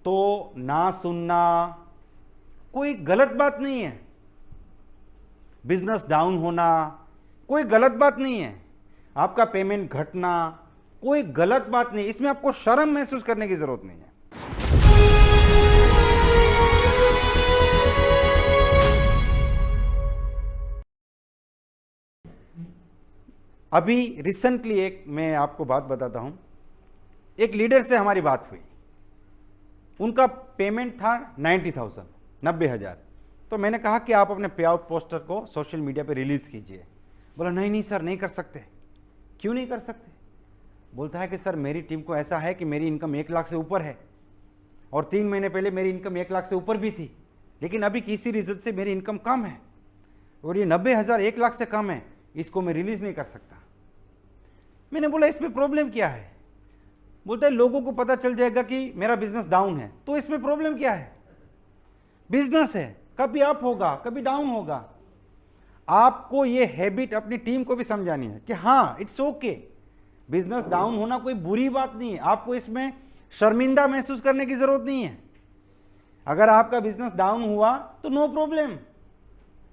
तो ना सुनना कोई गलत बात नहीं है, बिजनेस डाउन होना कोई गलत बात नहीं है, आपका पेमेंट घटना कोई गलत बात नहीं, इसमें आपको शर्म महसूस करने की जरूरत नहीं है। अभी रिसेंटली एक मैं आपको बात बताता हूं, एक लीडर से हमारी बात हुई, उनका पेमेंट था 90,000, 90,000। तो मैंने कहा कि आप अपने पे आउट पोस्टर को सोशल मीडिया पे रिलीज कीजिए। बोला नहीं सर नहीं कर सकते। क्यों नहीं कर सकते? बोलता है कि सर मेरी टीम को ऐसा है कि मेरी इनकम 1 लाख से ऊपर है और 3 महीने पहले मेरी इनकम 1 लाख से ऊपर भी थी, लेकिन अभी किसी रीजन से मेरी इनकम कम है और ये 90,000 1 लाख से कम है, इसको मैं रिलीज नहीं कर सकता। मैंने बोला इसमें प्रॉब्लम क्या है? बोलता है लोगों को पता चल जाएगा कि मेरा बिजनेस डाउन है, तो इसमें प्रॉब्लम क्या है? बिजनेस है, कभी अप होगा कभी डाउन होगा। आपको ये हैबिट अपनी टीम को भी समझानी है कि हाँ इट्स ओके, बिजनेस डाउन होना कोई बुरी बात नहीं है, आपको इसमें शर्मिंदा महसूस करने की जरूरत नहीं है। अगर आपका बिजनेस डाउन हुआ तो नो प्रॉब्लम,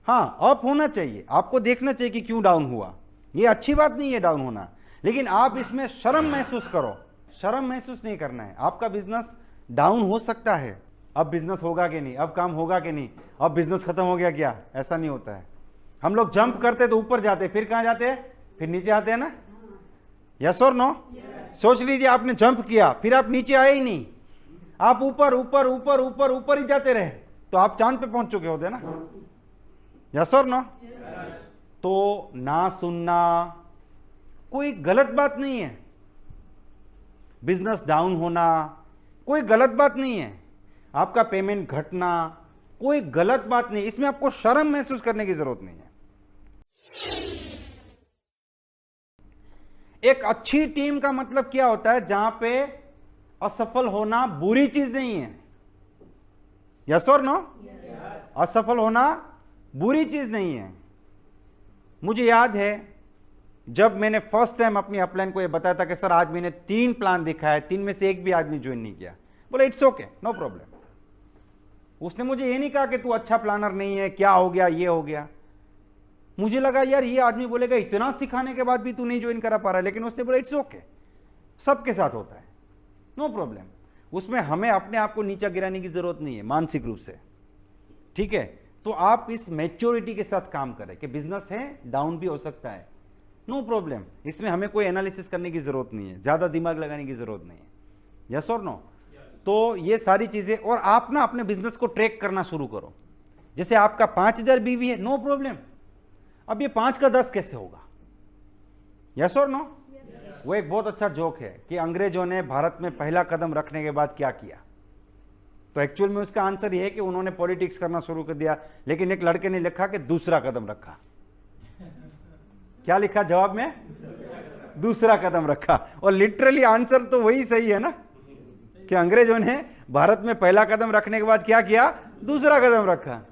हाँ अप होना चाहिए, आपको देखना चाहिए कि क्यों डाउन हुआ, ये अच्छी बात नहीं है डाउन होना, लेकिन आप इसमें शर्म महसूस करो। शर्म महसूस नहीं करना है। आपका बिजनेस डाउन हो सकता है, अब बिजनेस होगा कि नहीं, अब काम होगा कि नहीं, अब बिजनेस खत्म हो गया क्या, ऐसा नहीं होता है। हम लोग जंप करते तो ऊपर जाते, फिर कहां जाते हैं, फिर नीचे आते हैं ना। यस और नो? सोच लीजिए आपने जंप किया फिर आप नीचे आए ही नहीं, आप ऊपर ऊपर ऊपर ऊपर ऊपर ही जाते रहे, तो आप चांद पे पहुंच चुके होते ना। यस और नो? तो ना सुनना कोई गलत बात नहीं है, बिजनेस डाउन होना कोई गलत बात नहीं है, आपका पेमेंट घटना कोई गलत बात नहीं, इसमें आपको शर्म महसूस करने की जरूरत नहीं है। एक अच्छी टीम का मतलब क्या होता है? जहां पे असफल होना बुरी चीज नहीं है। यस और नो? असफल होना बुरी चीज नहीं है। मुझे याद है जब मैंने फर्स्ट टाइम अपनी अपलाइन को यह बताया था कि सर आज मैंने 3 प्लान दिखा है, 3 में से एक भी आदमी ज्वाइन नहीं किया, बोला इट्स ओके नो प्रॉब्लम। उसने मुझे ये नहीं कहा कि तू अच्छा प्लानर नहीं है, क्या हो गया, ये हो गया। मुझे लगा यार ये आदमी बोलेगा इतना सिखाने के बाद भी तू नहीं ज्वाइन करा पा रहा है, लेकिन उसने बोला इट्स ओके, सबके साथ होता है, नो प्रॉब्लम। उसमें हमें अपने आप को नीचा गिराने की जरूरत नहीं है मानसिक रूप से, ठीक है। तो आप इस मैच्योरिटी के साथ काम करें कि बिजनेस है डाउन भी हो सकता है, नो प्रॉब्लम, इसमें हमें कोई एनालिसिस करने की जरूरत नहीं है, ज्यादा दिमाग लगाने की जरूरत नहीं है। यस और नो? तो ये सारी चीजें, और आप ना अपने बिजनेस को ट्रैक करना शुरू करो। जैसे आपका 5,000 बीवी है, नो प्रॉब्लम, अब ये 5 का 10 कैसे होगा? यस और नो? वो एक बहुत अच्छा जोक है कि अंग्रेजों ने भारत में पहला कदम रखने के बाद क्या किया, तो एक्चुअल में उसका आंसर ये है कि उन्होंने पॉलिटिक्स करना शुरू कर दिया, लेकिन एक लड़के ने लिखा कि दूसरा कदम रखा। क्या लिखा जवाब में? दूसरा कदम रखा। और लिटरली आंसर तो वही सही है ना, कि अंग्रेजों ने भारत में पहला कदम रखने के बाद क्या किया? दूसरा कदम रखा।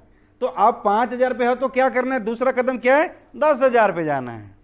तो आप 5,000 पे हो तो क्या करना है? दूसरा कदम क्या है? 10,000 पे जाना है।